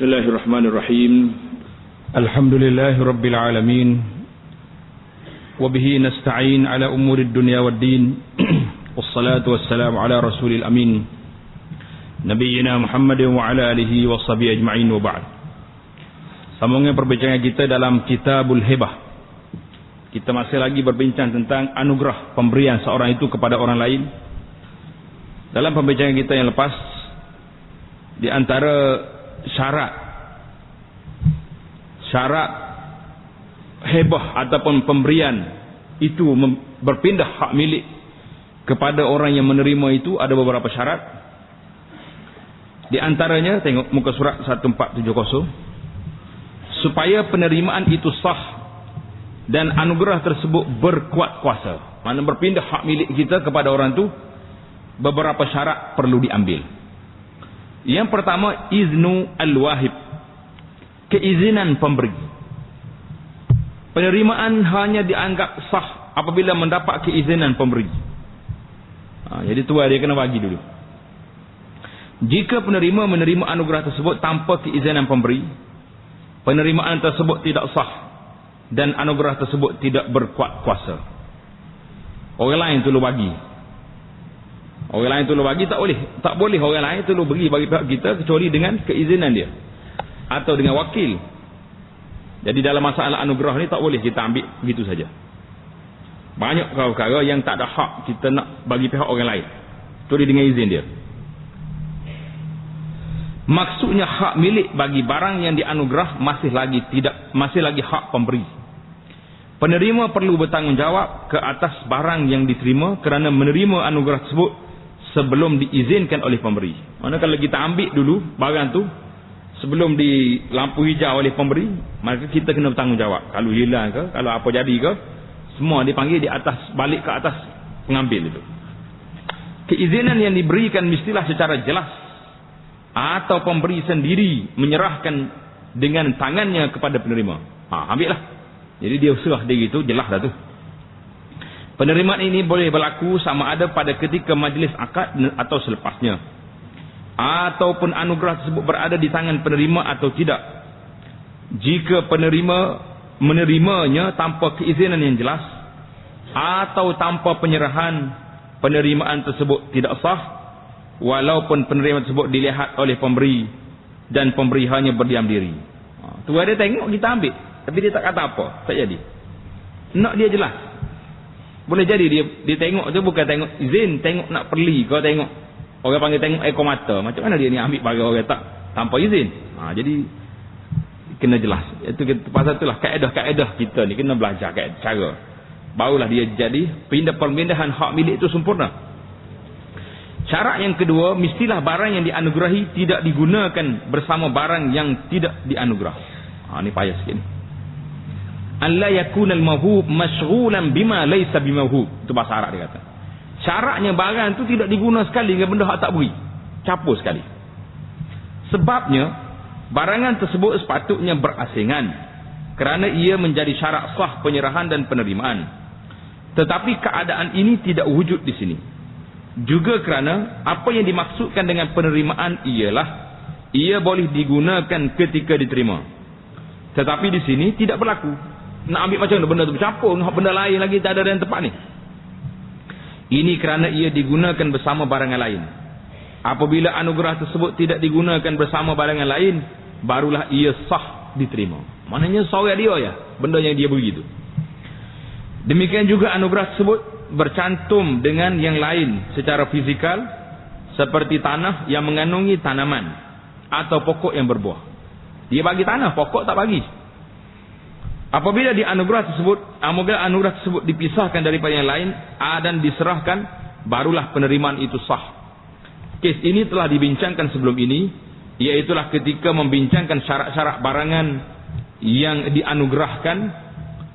Bismillahirrahmanirrahim. Alhamdulillahi Rabbil alamin. Wabihi nasta'in ala umurid dunya waddin. Wassalatu wassalamu ala rasulil amin, Nabiyyina Muhammadin wa ala alihi wa sahbihi ajma'in, wa ba'd. Sambungan perbincangan kita dalam Kitabul Hibah. Kita masih lagi berbincang tentang anugerah pemberian seorang itu kepada orang lain. Dalam perbincangan kita yang lepas, di antara syarat hibah ataupun pemberian itu berpindah hak milik kepada orang yang menerima itu ada beberapa syarat. Di antaranya, tengok muka surat 1470, supaya penerimaan itu sah dan anugerah tersebut berkuat kuasa. Maksudnya berpindah hak milik kita kepada orang itu, beberapa syarat perlu diambil. Yang pertama, iznu al-wahib, keizinan pemberi. Penerimaan hanya dianggap sah apabila mendapat keizinan pemberi. Jadi tu dia kena bagi dulu. Jika penerima menerima anugerah tersebut tanpa keizinan pemberi, penerimaan tersebut tidak sah dan anugerah tersebut tidak berkuat kuasa. Orang lain tu lu bagi. Orang lain tu lu bagi tak boleh orang lain tu lu bagi pihak kita kecuali dengan keizinan dia atau dengan wakil. Jadi dalam masalah anugerah ni tak boleh kita ambil begitu saja. Banyak perkara yang tak ada hak kita nak bagi pihak orang lain, kecuali dengan izin dia. Maksudnya hak milik bagi barang yang dianugerah masih lagi hak pemberi. Penerima perlu bertanggungjawab ke atas barang yang diterima kerana menerima anugerah tersebut sebelum diizinkan oleh pemberi. Mana kalau kita ambil dulu barang tu sebelum di lampu hijau oleh pemberi, maka kita kena bertanggungjawab. Kalau hilang ke, kalau apa jadi ke, semua dipanggil di atas, balik ke atas pengambil itu. Keizinan yang diberikan mestilah secara jelas, atau pemberi sendiri menyerahkan dengan tangannya kepada penerima. Ambillah. Jadi dia serah dia gitu, jelas dah tu. Penerimaan ini boleh berlaku sama ada pada ketika majlis akad atau selepasnya, ataupun anugerah tersebut berada di tangan penerima atau tidak. Jika penerima menerimanya tanpa keizinan yang jelas atau tanpa penyerahan, penerimaan tersebut tidak sah walaupun penerimaan tersebut dilihat oleh pemberi dan pemberi hanya berdiam diri. Tu ada tengok kita ambil, tapi dia tak kata apa, tak jadi. Nak dia jelas. Boleh jadi dia tengok tu bukan tengok izin, tengok nak perli, kau tengok orang panggil tengok ekor mata. Macam mana dia ni ambil barang orang tak tanpa izin? Jadi kena jelas. Itu pasal itulah kaedah-kaedah kita ni kena belajar kaedah cara. Barulah dia jadi perpindahan hak milik itu sempurna. Syarat yang kedua, mestilah barang yang dianugerahi tidak digunakan bersama barang yang tidak dianugerah. Ni payah sikit ni. Alla yakunal mawhub mashghulan bima laysa bimawhub. Itu bahasa Arab dia kata. Syaratnya barang tu tidak diguna sekali dengan benda hak tak beri. Capur sekali. Sebabnya barangan tersebut sepatutnya berasingan kerana ia menjadi syarat sah penyerahan dan penerimaan. Tetapi keadaan ini tidak wujud di sini. Juga kerana apa yang dimaksudkan dengan penerimaan ialah ia boleh digunakan ketika diterima. Tetapi di sini tidak berlaku. Nak ambil macam mana benda tu bercampur dengan benda lain lagi, tak ada yang tepat ni. Ini kerana ia digunakan bersama barangan lain. Apabila anugerah tersebut tidak digunakan bersama barangan lain, barulah ia sah diterima. Maknanya seorang dia ya, benda yang dia beri tu. Demikian juga anugerah tersebut bercantum dengan yang lain secara fizikal, seperti tanah yang mengandungi tanaman atau pokok yang berbuah. Dia bagi tanah, pokok tak bagi. Apabila anugerah tersebut dipisahkan daripada yang lain dan diserahkan, barulah penerimaan itu sah. Kes ini telah dibincangkan sebelum ini, iaitulah ketika membincangkan syarat-syarat barangan yang dianugerahkan.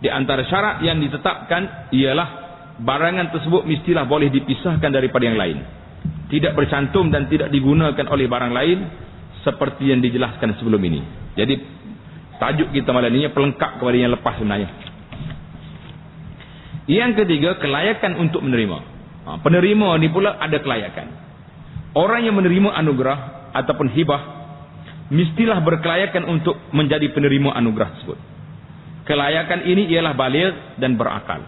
Di antara syarat yang ditetapkan ialah barangan tersebut mestilah boleh dipisahkan daripada yang lain, tidak bercantum dan tidak digunakan oleh barang lain, seperti yang dijelaskan sebelum ini. Jadi tajuk kita malam ini pelengkap kepada yang lepas sebenarnya. Yang ketiga, kelayakan untuk menerima. Penerima ni pula ada kelayakan. Orang yang menerima anugerah ataupun hibah mestilah berkelayakan untuk menjadi penerima anugerah tersebut. Kelayakan ini ialah baligh dan berakal.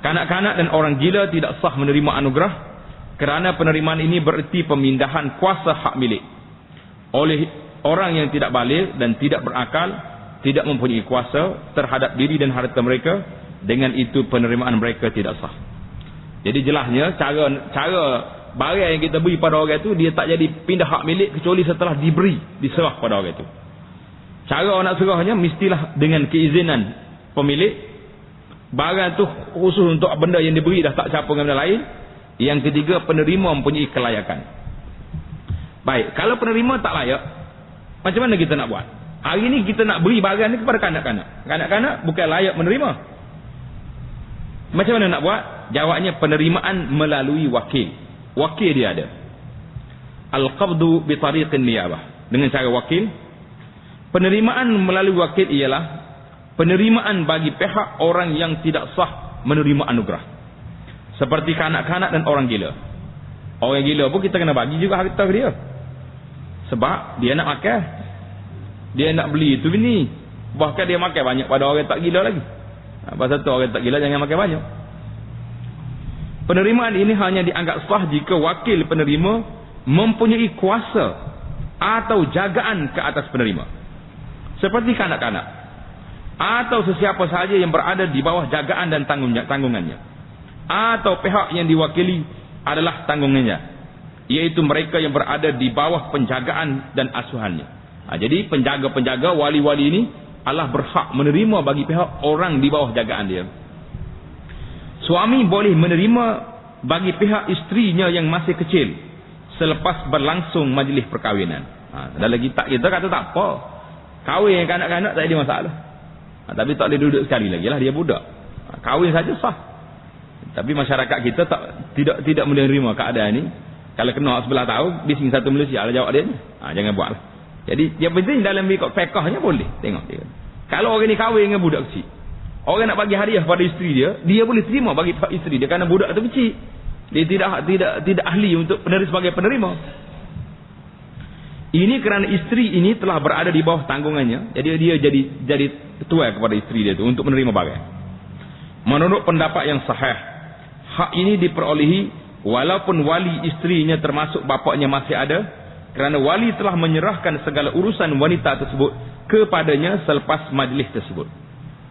Kanak-kanak dan orang gila tidak sah menerima anugerah, kerana penerimaan ini bererti pemindahan kuasa hak milik oleh orang yang tidak baligh dan tidak berakal, tidak mempunyai kuasa terhadap diri dan harta mereka. Dengan itu penerimaan mereka tidak sah. Jadi jelasnya cara barang yang kita beri pada orang itu, dia tak jadi pindah hak milik kecuali setelah diserah pada orang itu. Cara orang nak serahnya mestilah dengan keizinan pemilik. Barang tu khusus untuk benda yang diberi dah tak campur dengan benda lain. Yang ketiga, penerima mempunyai kelayakan. Baik, kalau penerima tak layak, macam mana kita nak buat? Hari ni kita nak beri barang ni kepada kanak-kanak. Kanak-kanak bukan layak menerima. Macam mana nak buat? Jawabnya penerimaan melalui wakil. Wakil dia ada. Al-qabdu bi tariqin niyabah. Dengan cara wakil. Penerimaan melalui wakil ialah penerimaan bagi pihak orang yang tidak sah menerima anugerah. Seperti kanak-kanak dan orang gila. Orang gila pun kita kena bagi juga harta dia. Sebab dia nak makan. Dia nak beli itu ni. Bahkan dia makan banyak pada orang tak gila lagi. Pasal tu orang tak gila jangan makan banyak. Penerimaan ini hanya dianggap sah jika wakil penerima mempunyai kuasa atau jagaan ke atas penerima. Seperti kanak-kanak atau sesiapa sahaja yang berada di bawah jagaan dan tanggungannya. Atau pihak yang diwakili adalah tanggungannya, iaitu mereka yang berada di bawah penjagaan dan asuhannya. Jadi penjaga-penjaga, wali-wali ini Allah berhak menerima bagi pihak orang di bawah jagaan dia. Suami boleh menerima bagi pihak isterinya yang masih kecil selepas berlangsung majlis perkahwinan. Dan lagi tak, kita kata tak apa, kahwin kanak-kanak tak ada masalah. Tapi tak boleh duduk sekali lagi lah, dia budak. Kahwin saja sah. Tapi masyarakat kita tidak menerima keadaan ni. Kalau kena sebelah tahu bising satu Malaysia lah jawab dia ni. Jangan buat lah. Jadi yang penting dalam ikut fiqahnya boleh. Tengok dia. Kalau orang ni kahwin dengan budak kecil, orang nak bagi hadiah pada isteri dia boleh terima bagi isteri dia kerana budak tu kecil. Dia tidak ahli untuk sebagai penerima. Ini kerana isteri ini telah berada di bawah tanggungannya. Jadi dia jadi tuan kepada isteri dia tu untuk menerima barang. Menurut pendapat yang sahih, hak ini diperolehi walaupun wali isterinya termasuk bapaknya masih ada, kerana wali telah menyerahkan segala urusan wanita tersebut kepadanya selepas majlis tersebut.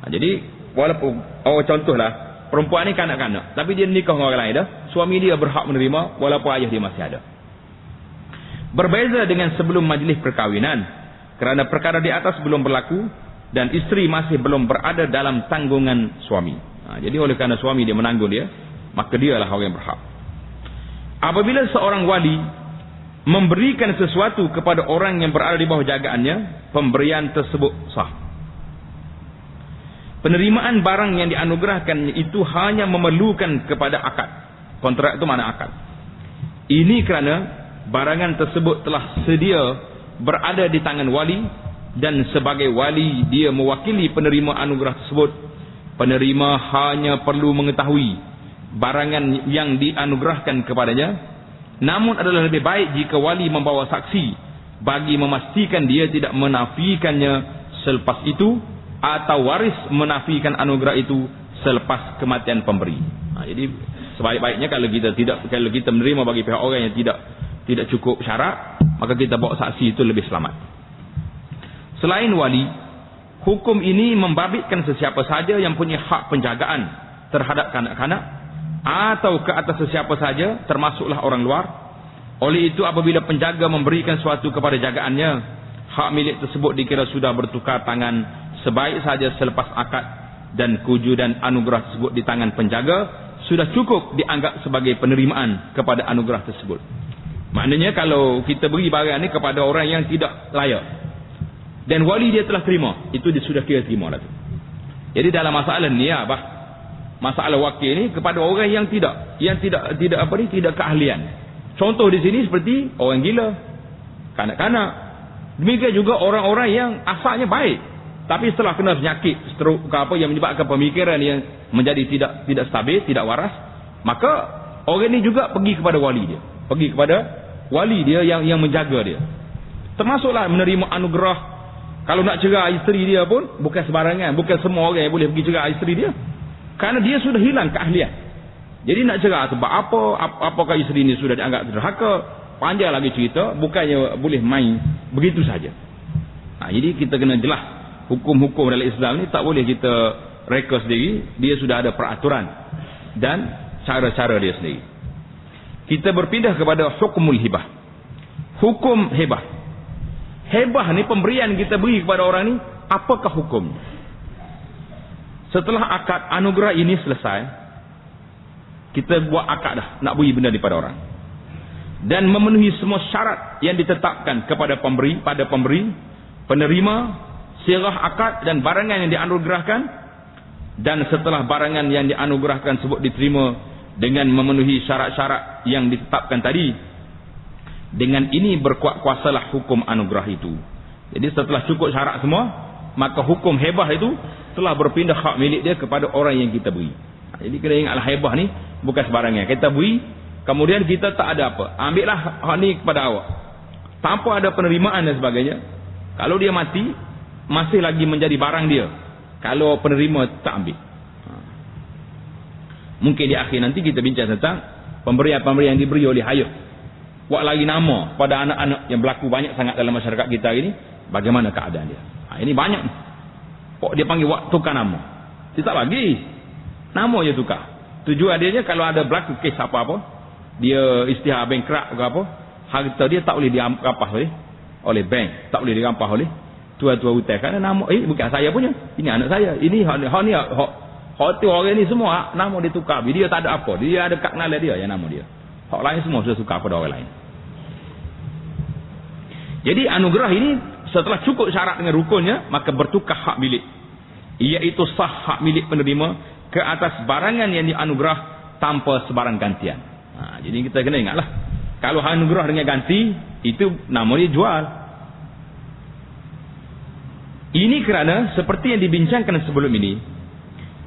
Jadi walaupun contohlah perempuan ni kanak-kanak, tapi dia nikah dengan orang lain dah, suami dia berhak menerima walaupun ayah dia masih ada. Berbeza dengan sebelum majlis perkahwinan, kerana perkara di atas belum berlaku dan isteri masih belum berada dalam tanggungan suami. Jadi oleh kerana suami dia menanggung dia, maka dialah orang yang berhak. Apabila seorang wali memberikan sesuatu kepada orang yang berada di bawah jagaannya, pemberian tersebut sah. Penerimaan barang yang dianugerahkan itu hanya memerlukan kepada akad. Kontrak itu mana akad. Ini kerana barangan tersebut telah sedia berada di tangan wali, dan sebagai wali dia mewakili penerima anugerah tersebut. Penerima hanya perlu mengetahui barangan yang dianugerahkan kepadanya. Namun adalah lebih baik jika wali membawa saksi bagi memastikan dia tidak menafikannya selepas itu, atau waris menafikan anugerah itu selepas kematian pemberi. Jadi sebaik-baiknya kalau kita menerima bagi pihak orang yang tidak cukup syarat, maka kita bawa saksi itu lebih selamat. Selain wali, hukum ini membabitkan sesiapa saja yang punya hak penjagaan terhadap kanak-kanak atau ke atas sesiapa saja, termasuklah orang luar. Oleh itu apabila penjaga memberikan sesuatu kepada jagaannya, hak milik tersebut dikira sudah bertukar tangan sebaik saja selepas akad, dan kewujudan anugerah tersebut di tangan penjaga sudah cukup dianggap sebagai penerimaan kepada anugerah tersebut. Maknanya kalau kita beri barang ni kepada orang yang tidak layak dan wali dia telah terima, itu dia sudah kira terima dah tu. Jadi dalam masalah niyabah, masalah wakil ni kepada orang yang tidak keahlian. Contoh di sini seperti orang gila, kanak-kanak. Demikian juga orang-orang yang asalnya baik, tapi setelah kena penyakit stroke ke apa yang menyebabkan pemikiran yang menjadi tidak stabil, tidak waras, maka orang ni juga pergi kepada wali dia, yang menjaga dia. Termasuklah menerima anugerah. Kalau nak cerai isteri dia pun bukan sebarangan, bukan semua orang yang boleh pergi cerai isteri dia. Kerana dia sudah hilang keahlian. Jadi nak cerai sebab apa? Apakah isteri ini sudah dianggap derhaka? Panjang lagi cerita, bukannya boleh main begitu saja. Jadi kita kena jelas hukum-hukum dalam Islam ni tak boleh kita reka sendiri. Dia sudah ada peraturan dan cara-cara dia sendiri. Kita berpindah kepada hukumul hibah. Hukum hibah. Hibah ni pemberian kita beri kepada orang ni, apakah hukumnya? Setelah akad anugerah ini selesai, kita buat akad dah nak beri benda daripada orang. Dan memenuhi semua syarat yang ditetapkan kepada pemberi, pada pemberi, penerima, sirah akad dan barangan yang dianugerahkan. Dan setelah barangan yang dianugerahkan sebut diterima dengan memenuhi syarat-syarat yang ditetapkan tadi, dengan ini berkuat kuasalah hukum anugerah itu. Jadi setelah cukup syarat semua, maka hukum hibah itu telah berpindah hak milik dia kepada orang yang kita beri. Jadi kena ingatlah hibah ni bukan sebarangan. Kita beri, kemudian kita tak ada apa. Ambillah hak ni kepada awak. Tanpa ada penerimaan dan sebagainya. Kalau dia mati, masih lagi menjadi barang dia. Kalau penerima tak ambil. Mungkin di akhir nanti kita bincang tentang pemberian-pemberian yang diberi oleh hayat. Buat lagi nama pada anak-anak yang berlaku banyak sangat dalam masyarakat kita ini. Bagaimana keadaan dia? Ini banyak. Dia panggil tukar nama. Dia tak bagi. Nama je tukar. Tujuan dia kalau ada berlaku kes apa-apa, dia istihar bankrupt ke apa, harta dia tak boleh dirampas oleh bank. Tak boleh dirampas oleh tua-tua hutang. Kerana nama, bukan saya punya. Ini anak saya. Ini hak tu orang ni semua nama dia tukar. Dia tak ada apa. Dia ada kad kenalan dia yang nama dia. Hak lain semua sudah tukar pada orang lain. Jadi anugerah ini setelah cukup syarat dengan rukunnya, maka bertukar hak milik, iaitu sah hak milik penerima ke atas barangan yang dianugerah tanpa sebarang gantian. Jadi kita kena ingatlah, kalau anugerah dengan ganti, itu nama dia jual. Ini kerana seperti yang dibincangkan sebelum ini,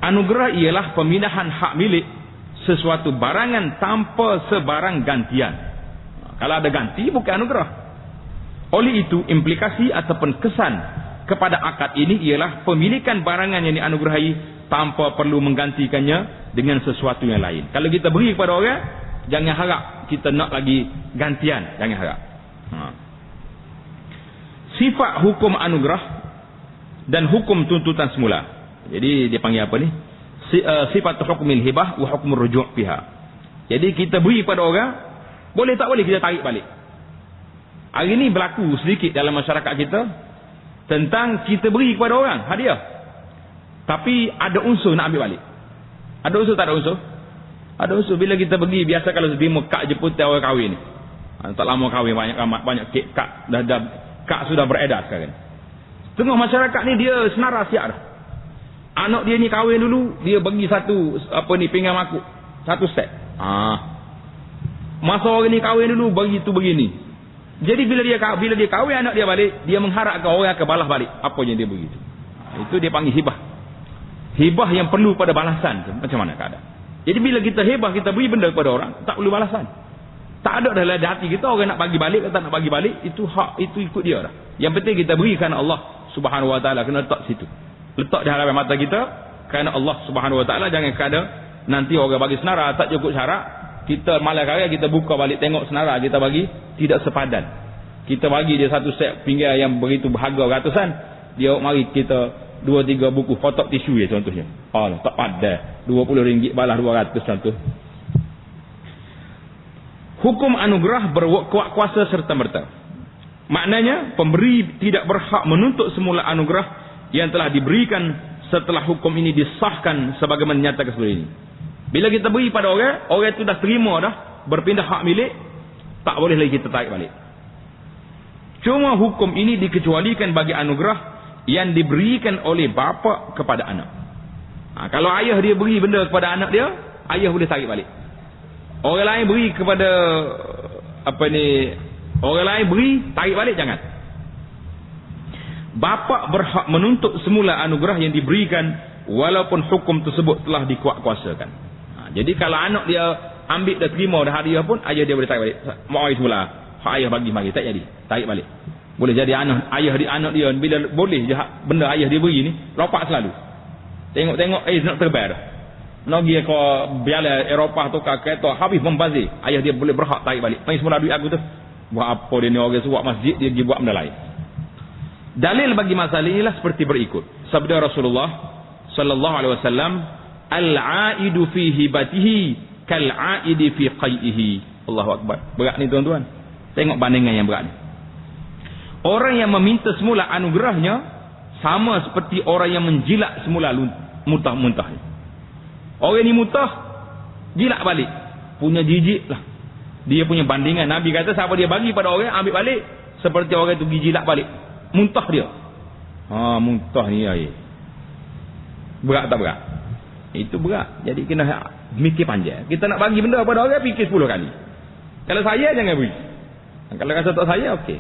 anugerah ialah pemindahan hak milik sesuatu barangan tanpa sebarang gantian. Kalau ada ganti, bukan anugerah. Oleh itu, implikasi ataupun kesan kepada akad ini ialah pemilikan barangan yang dianugerahi tanpa perlu menggantikannya dengan sesuatu yang lain. Kalau kita beri kepada orang, jangan harap kita nak lagi gantian. Jangan harap. Sifat hukum anugerah dan hukum tuntutan semula. Jadi dia panggil apa ni? Sifat hukumil hibah wa hukum rujuk fiha. Jadi kita beri pada orang, boleh tak boleh kita tarik balik. Hari ini berlaku sedikit dalam masyarakat kita tentang kita beri kepada orang hadiah, tapi ada unsur nak ambil balik. Ada unsur tak ada unsur? Ada unsur. Bila kita pergi, biasa kalau terima kad jemputan orang kahwin ni, tak lama kahwin, banyak kek kad, dah kad sudah beredar sekarang. Tengah masyarakat ni dia senara siap dah. Anak dia ni kahwin dulu, dia bagi satu pinggan makuk, satu set. Masa orang ni kahwin dulu, bagi tu begini. Jadi bila dia kahwin anak dia balik, dia mengharapkan orang akan balas balik apa yang dia beri itu. Itu dia panggil hibah. Hibah yang perlu pada balasan. Macam mana keadaan? Jadi bila kita hibah, kita beri benda kepada orang, tak perlu balasan. Tak ada dalam hati kita orang nak bagi balik atau tak nak bagi balik, itu hak, itu ikut dia dah. Yang penting kita beri kerana Allah Subhanahu Wa Taala, kena letak situ. Letak di hadapan mata kita kerana Allah Subhanahu Wa Taala, jangan kerana nanti orang bagi senara tak cukup syarat, kita malam hari kita buka balik tengok senara kita bagi tidak sepadan. Kita bagi dia satu set pinggan yang begitu berharga ratusan, dia mari kita 2-3 buku kotak tisu je contohnya. Tak padan. RM20 balas 200 contoh. Hukum anugerah berkuat kuasa serta merta. Maknanya pemberi tidak berhak menuntut semula anugerah yang telah diberikan setelah hukum ini disahkan sebagaimana nyatakan sebelum ini. Bila kita beri pada orang itu dah terima dah, berpindah hak milik, tak boleh lagi kita tarik balik. Cuma hukum ini dikecualikan bagi anugerah yang diberikan oleh bapa kepada anak. Kalau ayah dia beri benda kepada anak dia, ayah boleh tarik balik. Orang lain beri kepada orang lain beri, tarik balik jangan. Bapa berhak menuntut semula anugerah yang diberikan walaupun hukum tersebut telah dikuatkuasakan. Jadi kalau anak dia ambil dah terima dah hadiah pun, ayah dia boleh tarik balik. Mau semula, hak ayah bagi mari, tak jadi, tarik balik. Boleh jadi anak dia bila boleh je benda ayah dia beri ni, lopak selalu. Tengok-tengok nak terbayar dah. Nak pergi ke biala Eropah tu kereta habis membazir. Ayah dia boleh berhak tarik balik. Mai semula duit aku tu. Buat apa dia ni orang suap masjid dia pergi buat benda lain. Dalil bagi masalah inilah seperti berikut. Sabda Rasulullah sallallahu alaihi wasallam, al-aidu fi hibatihi kal-aidi fi qai'ihi. Allahu akbar. Berat ni tuan-tuan. Tengok bandingan yang berat ni. Orang yang meminta semula anugerahnya sama seperti orang yang menjilat semula muntah-muntahnya. Orang ni muntah, jilat balik. Punya jijik lah. Dia punya bandingan. Nabi kata siapa dia bagi pada orang, ambil balik. Seperti orang tu pergi jilat balik. Muntah dia. Muntah ni air. Berat tak berat? Itu berat. Jadi kena mikir panjang. Kita nak bagi benda pada orang, fikir 10 kali. Kalau saya, jangan beri. Kalau rasa tak saya, okey.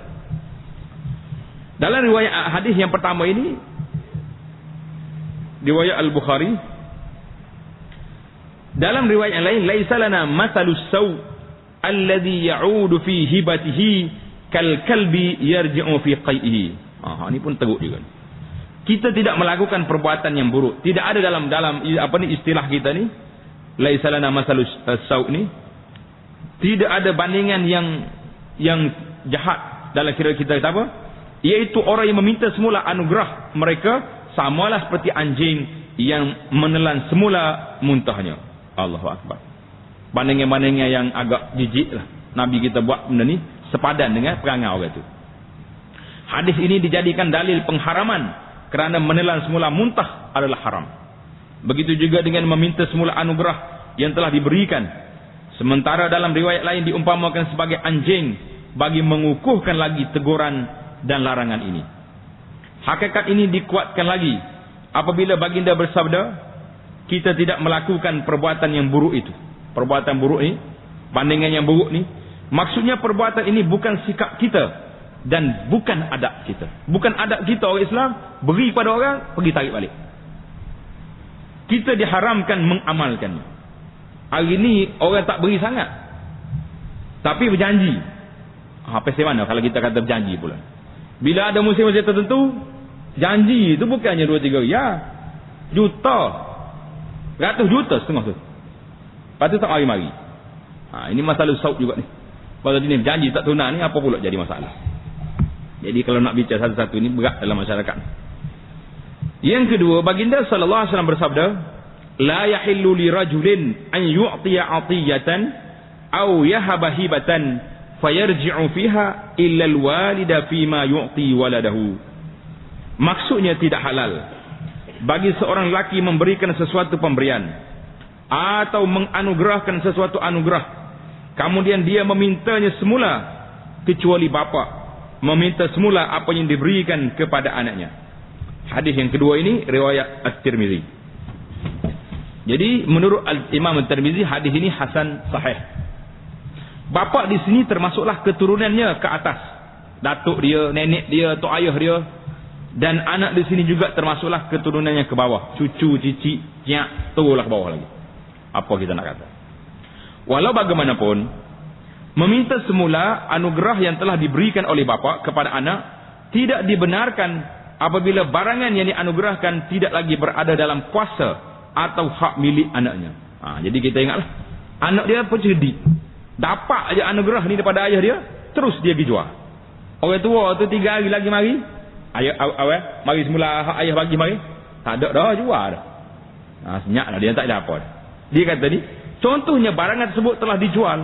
Dalam riwayat hadis yang pertama ini, riwayat Al-Bukhari, dalam riwayat yang lain, laisa lana masalus saw alladhi ya'udu fi hibatihi kal kalbi yarji'u fi qai'ihi. Ini pun teruk juga. Kita tidak melakukan perbuatan yang buruk. Tidak ada dalam istilah kita ni, laisa lana masalus saw ni, tidak ada bandingan yang jahat dalam kira kita kata apa? Iaitu orang yang meminta semula anugerah mereka samalah seperti anjing yang menelan semula muntahnya. Allahu akbar. Bandingan-bandingan yang agak jijik lah. Nabi kita buat benda ni sepadan dengan perangai orang itu. Hadis ini dijadikan dalil pengharaman kerana menelan semula muntah adalah haram. Begitu juga dengan meminta semula anugerah yang telah diberikan. Sementara dalam riwayat lain diumpamakan sebagai anjing bagi mengukuhkan lagi teguran dan larangan ini. Hakikat ini dikuatkan lagi apabila baginda bersabda, kita tidak melakukan perbuatan yang buruk itu. Perbuatan buruk ini, bandingan yang buruk ni, maksudnya perbuatan ini bukan sikap kita dan bukan adab kita. Bukan adab kita orang Islam, beri pada orang, pergi tarik balik. Kita diharamkan mengamalkannya. Hari ni orang tak beri sangat, tapi berjanji. Pasal mana kalau kita kata berjanji pula? Bila ada musim-musim tertentu, janji itu bukannya 2-3 juta, ratus juta setengah tu. Lepas tu tak mari-mari. Ini masalah saud juga ni. Kalau dia janji tak tunang ni, apa pula jadi masalah? Jadi kalau nak bicara satu-satu ni berat dalam masyarakat. Yang kedua, baginda sallallahu alaihi wasallam bersabda, la yahillu li rajulin an yu'tiya 'atiyatan aw yahaba hibatan fayarji'u fiha illa al-walida fima yu'ti waladahu. Maksudnya tidak halal bagi seorang lelaki memberikan sesuatu pemberian atau menganugerahkan sesuatu anugerah, kemudian dia memintanya semula, kecuali bapa meminta semula apa yang diberikan kepada anaknya. Hadis yang kedua ini riwayat At-Tirmizi. Jadi menurut Imam At-Tirmizi hadis ini hasan sahih. Bapa di sini termasuklah keturunannya ke atas. Datuk dia, nenek dia, tok ayah dia. Dan anak di sini juga termasuklah keturunannya ke bawah. Cucu, cicit, nyak, turunlah ke bawah lagi. Apa kita nak kata? Walau bagaimanapun, meminta semula anugerah yang telah diberikan oleh bapa kepada anak tidak dibenarkan apabila barangan yang dianugerahkan tidak lagi berada dalam kuasa atau hak milik anaknya. Jadi kita ingatlah, anak dia pun cerdik. Dapat aja anugerah ni daripada ayah dia, terus dia pergi jual. Orang tua tu 3 hari lagi mari, ayah mari semula hak ayah bagi mari, tak ada dah jual dah. Senyaplah dia tak ada apa dah. Dia kata ni, contohnya barangan tersebut telah dijual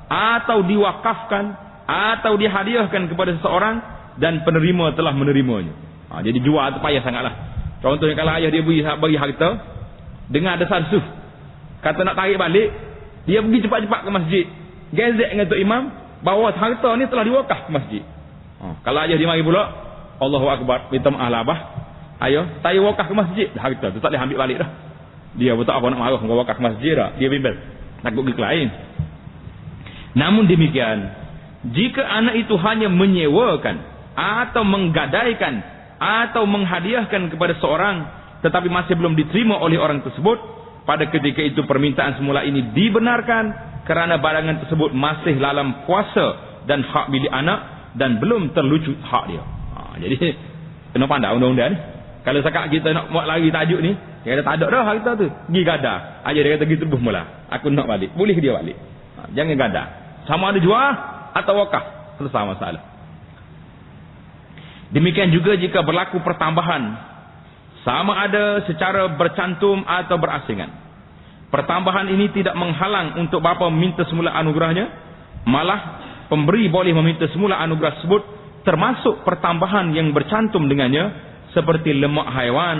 atau diwakafkan atau dihadiahkan kepada seseorang dan penerima telah menerimanya. Jadi jual tu payah sangatlah. Contohnya kalau ayah dia bagi harta dengan ada sansuf, kata nak tarik balik, dia pergi cepat-cepat ke masjid, gezek dengan Tok Imam bahawa harta ni telah diwakaf ke masjid. Kalau ayah dia mari pula, Allahu Akbar, minta maaf lah abah, ayo tarik wakaf ke masjid, harta tu tak boleh ambil balik dah. Dia pun tak apa nak marah dengan wakaf masjid dah, dia bimbel takut ke lain. Namun demikian, jika anak itu hanya menyewakan atau menggadaikan atau menghadiahkan kepada seorang tetapi masih belum diterima oleh orang tersebut, pada ketika itu permintaan semula ini dibenarkan kerana barangan tersebut masih dalam kuasa dan hak milik anak dan belum terlucut hak dia. Jadi kena pandai undang-undang ni. Kalau sekarang kita nak buat lari tajuk ni, dia kata tak ada dah kita tu. Pergi gadah. Ajar dia kata pergi tebuh mula. Aku nak balik. Boleh dia balik. Jangan gadah. Sama ada jual atau wakaf. Selesai masalah. Demikian juga jika berlaku pertambahan. Sama ada secara bercantum atau berasingan. Pertambahan ini tidak menghalang untuk bapa meminta semula anugerahnya. Malah pemberi boleh meminta semula anugerah tersebut. Termasuk pertambahan yang bercantum dengannya. Seperti lemak haiwan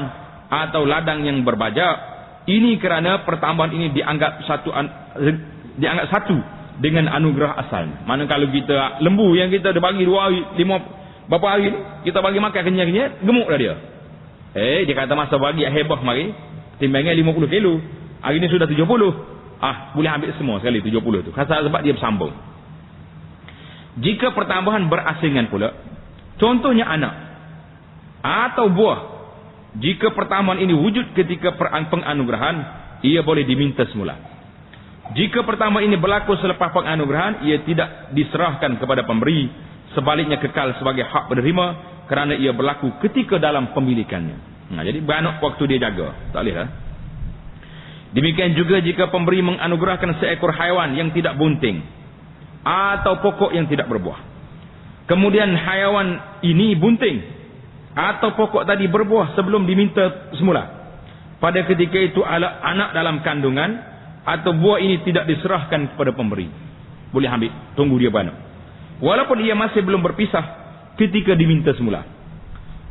atau ladang yang berbajak. Ini kerana pertambahan ini dianggap satu dengan anugerah asalnya. Mana kalau kita lembu yang kita dah bagi 2 hari, 5 berapa hari ni, kita bagi makan kenyang-kenyang, gemuk dah dia. Dia kata masa bagi hebah mari, timbangnya 50 kilo. Hari ni sudah 70. Boleh ambil semua sekali 70 tu. Sebab dia bersambung. Jika pertambahan berasingan pula, contohnya anak atau buah, jika pertambahan ini wujud ketika penganugerahan, ia boleh diminta semula. Jika pertambahan ini berlaku selepas penganugerahan, ia tidak diserahkan kepada pemberi, sebaliknya kekal sebagai hak penerima kerana ia berlaku ketika dalam pemilikannya. Jadi beranak waktu dia jaga, tak boleh lah. Demikian juga jika pemberi menganugerahkan seekor haiwan yang tidak bunting atau pokok yang tidak berbuah, kemudian haiwan ini bunting atau pokok tadi berbuah sebelum diminta semula, pada ketika itu anak dalam kandungan atau buah ini tidak diserahkan kepada pemberi, boleh ambil, tunggu dia beranak walaupun ia masih belum berpisah ketika diminta semula.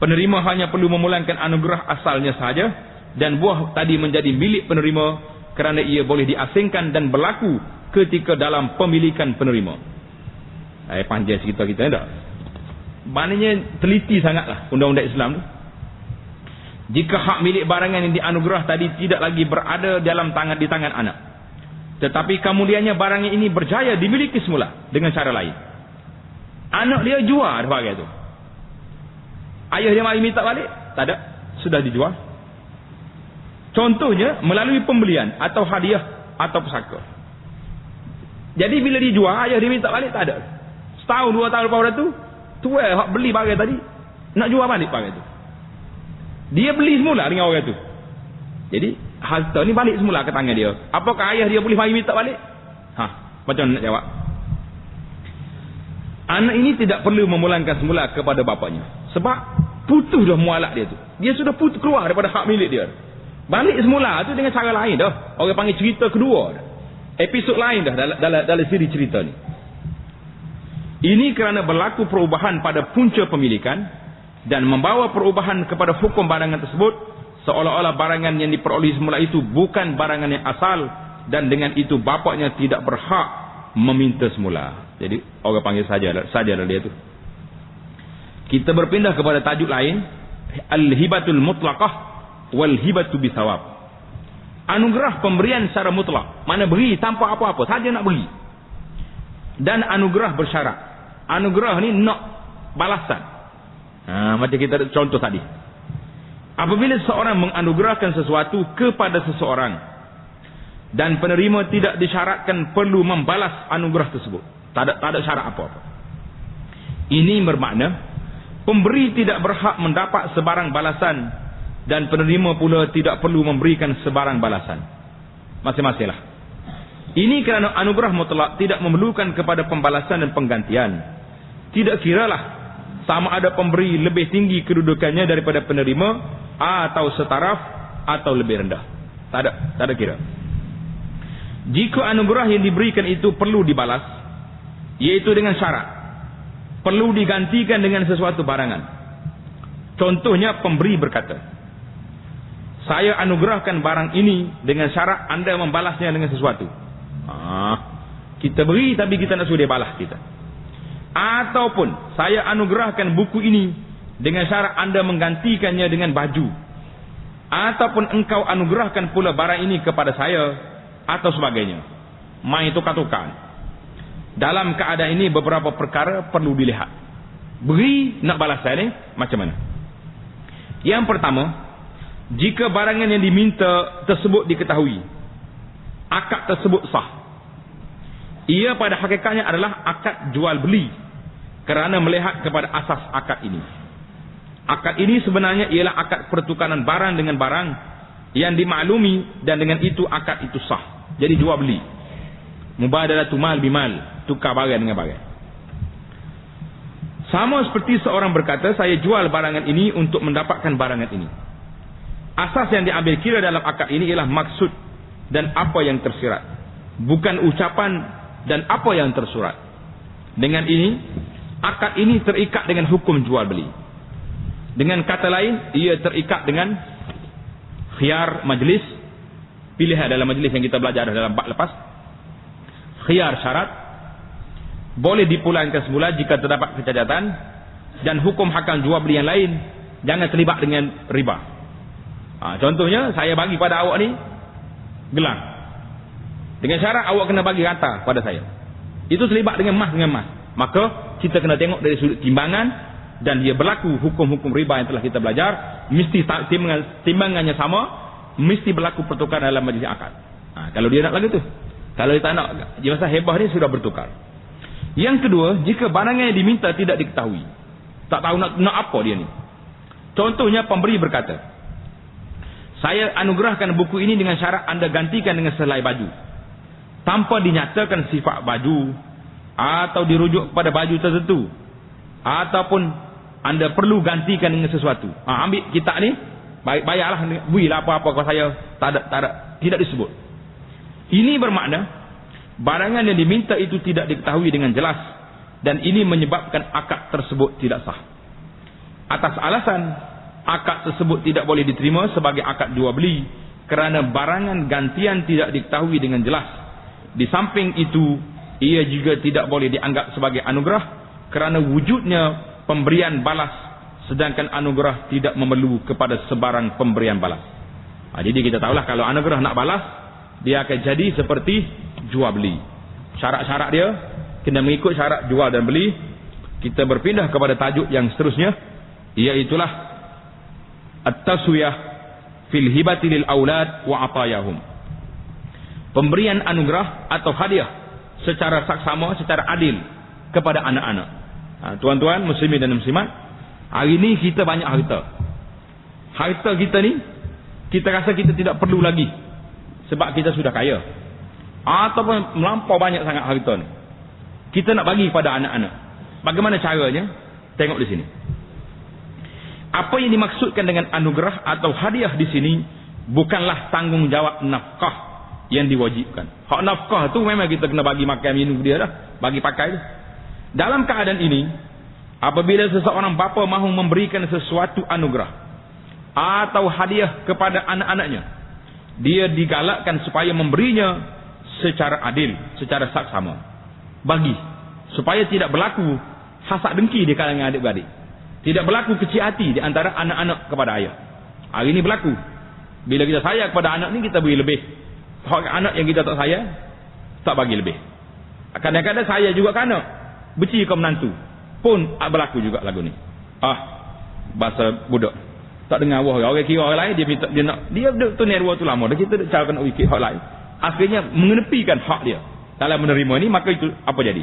Penerima hanya perlu memulangkan anugerah asalnya sahaja, dan buah tadi menjadi milik penerima kerana ia boleh diasingkan dan berlaku ketika dalam pemilikan penerima. Panjang cerita kita tak? Maknanya teliti sangatlah undang-undang Islam tu. Jika hak milik barangan yang dianugerah tadi tidak lagi berada di tangan anak, tetapi kemudiannya barangan ini berjaya dimiliki semula dengan cara lain, anak dia jual barangan tu, ayah dia mari minta balik, tak ada, sudah dijual. Contohnya melalui pembelian atau hadiah atau pusaka. Jadi bila dijual, ayah dia minta balik, tak ada. Setahun 2 tahun lepas tu, hak beli barang tadi nak jual balik barang tu. Dia beli semula dengan orang tu. Jadi harta ni balik semula ke tangan dia. Apakah ayah dia boleh mari minta balik? Macam mana nak jawab? Anak ini tidak perlu memulangkan semula kepada bapanya, sebab putus dah mualak dia tu. Dia sudah putus keluar daripada hak milik dia. Balik semula tu dengan cara lain dah. Orang panggil cerita kedua dah. Episod lain dah dalam siri cerita ni. Ini kerana berlaku perubahan pada punca pemilikan dan membawa perubahan kepada hukum barangan tersebut, seolah-olah barangan yang diperoleh semula itu bukan barangan yang asal, dan dengan itu bapaknya tidak berhak meminta semula. Jadi orang panggil sajalah dia tu. Kita berpindah kepada tajuk lain, al-hibatul mutlaqah wal hibatu bisawab. Anugerah pemberian secara mutlak, mana beri tanpa apa-apa, saja nak beri. Dan anugerah bersyarat. Anugerah ni nak balasan. Macam kita contoh tadi. Apabila seseorang menganugerahkan sesuatu kepada seseorang dan penerima tidak disyaratkan perlu membalas anugerah tersebut, tak ada syarat apa-apa, ini bermakna pemberi tidak berhak mendapat sebarang balasan dan penerima pula tidak perlu memberikan sebarang balasan. Masing-masinglah. Ini kerana anugerah mutlak tidak memerlukan kepada pembalasan dan penggantian. Tidak kiralah sama ada pemberi lebih tinggi kedudukannya daripada penerima atau setaraf atau lebih rendah. Tak ada kira. Jika anugerah yang diberikan itu perlu dibalas, iaitu dengan syarat, perlu digantikan dengan sesuatu barangan. Contohnya pemberi berkata, saya anugerahkan barang ini dengan syarat anda membalasnya dengan sesuatu. Kita beri tapi kita nak suruh dia balas kita. Ataupun saya anugerahkan buku ini dengan syarat anda menggantikannya dengan baju. Ataupun engkau anugerahkan pula barang ini kepada saya, atau sebagainya. Main tukar-tukar. Dalam keadaan ini beberapa perkara perlu dilihat. Beri nak balas saya ni macam mana? Yang pertama, jika barangan yang diminta tersebut diketahui, akad tersebut sah. Ia pada hakikatnya adalah akad jual beli kerana melihat kepada asas akad ini. Akad ini sebenarnya ialah akad pertukaran barang dengan barang yang dimaklumi, dan dengan itu akad itu sah. Jadi jual beli. Mubadalatu mal bimal, tukar barang dengan barang. Sama seperti seorang berkata, saya jual barangan ini untuk mendapatkan barangan ini. Asas yang diambil kira dalam akad ini ialah maksud dan apa yang tersirat, bukan ucapan dan apa yang tersurat. Dengan ini, akad ini terikat dengan hukum jual beli. Dengan kata lain, ia terikat dengan khiyar majlis, pilihan dalam majlis yang kita belajar dalam bab lepas. Khiyar syarat, boleh dipulangkan semula jika terdapat kecacatan, dan hukum hakam jual beli yang lain, jangan terlibat dengan riba. Contohnya, saya bagi pada awak ni gelang, dengan syarat awak kena bagi rata pada saya. Itu terlibat dengan mas, maka kita kena tengok dari sudut timbangan, dan dia berlaku hukum-hukum riba yang telah kita belajar. Mesti timbangannya sama, mesti berlaku pertukaran dalam majlis akad. Kalau dia nak lagi tu, kalau dia tak nak, masa hebah ni sudah bertukar. Yang kedua, jika barang yang diminta tidak diketahui, tak tahu nak apa dia ni. Contohnya, pemberi berkata, saya anugerahkan buku ini dengan syarat anda gantikan dengan sehelai baju, tanpa dinyatakan sifat baju atau dirujuk kepada baju tertentu, ataupun anda perlu gantikan dengan sesuatu. Ambil kitab ni, bayarlah, berilah apa-apa kalau saya tidak disebut. Ini bermakna barangan yang diminta itu tidak diketahui dengan jelas, dan ini menyebabkan akad tersebut tidak sah. Atas alasan akad tersebut tidak boleh diterima sebagai akad jual beli, kerana barangan gantian tidak diketahui dengan jelas. Di samping itu, ia juga tidak boleh dianggap sebagai anugerah, kerana wujudnya pemberian balas, sedangkan anugerah tidak memerlu kepada sebarang pemberian balas. Jadi kita tahulah, kalau anugerah nak balas, dia akan jadi seperti jual beli. Syarat-syarat dia kena mengikut syarat jual dan beli. Kita berpindah kepada tajuk yang seterusnya, iaitulah at-taswiyah fil hibati lil aulad wa atayahum. Pemberian anugerah atau hadiah secara saksama, secara adil kepada anak-anak. Tuan-tuan muslimin dan muslimat, hari ni kita banyak harta. Harta kita ni, kita rasa kita tidak perlu lagi sebab kita sudah kaya, ataupun melampau banyak sangat harta ni, kita nak bagi pada anak-anak. Bagaimana caranya? Tengok di sini. Apa yang dimaksudkan dengan anugerah atau hadiah di sini bukanlah tanggungjawab nafkah yang diwajibkan. Hak nafkah tu memang kita kena bagi makan minum dia dah, bagi pakai dia. Dalam keadaan ini, apabila seseorang bapa mahu memberikan sesuatu anugerah atau hadiah kepada anak-anaknya, dia digalakkan supaya memberinya secara adil, secara saksama. Bagi, supaya tidak berlaku hasad dengki di kalangan adik-beradik, tidak berlaku kecil hati di antara anak-anak kepada ayah. Hari ini berlaku, bila kita sayang kepada anak ni, kita beri lebih. Anak yang kita tak sayang, tak bagi lebih. Kadang-kadang saya juga kan anak benci kau menantu pun berlaku juga lagu ni. Bahasa budak tak dengar orang kira orang lain, dia minta, dia tu nerwa tu lama dah, kita carakan wikit hak lain, akhirnya mengenepikan hak dia dalam menerima ni. Maka itu apa jadi?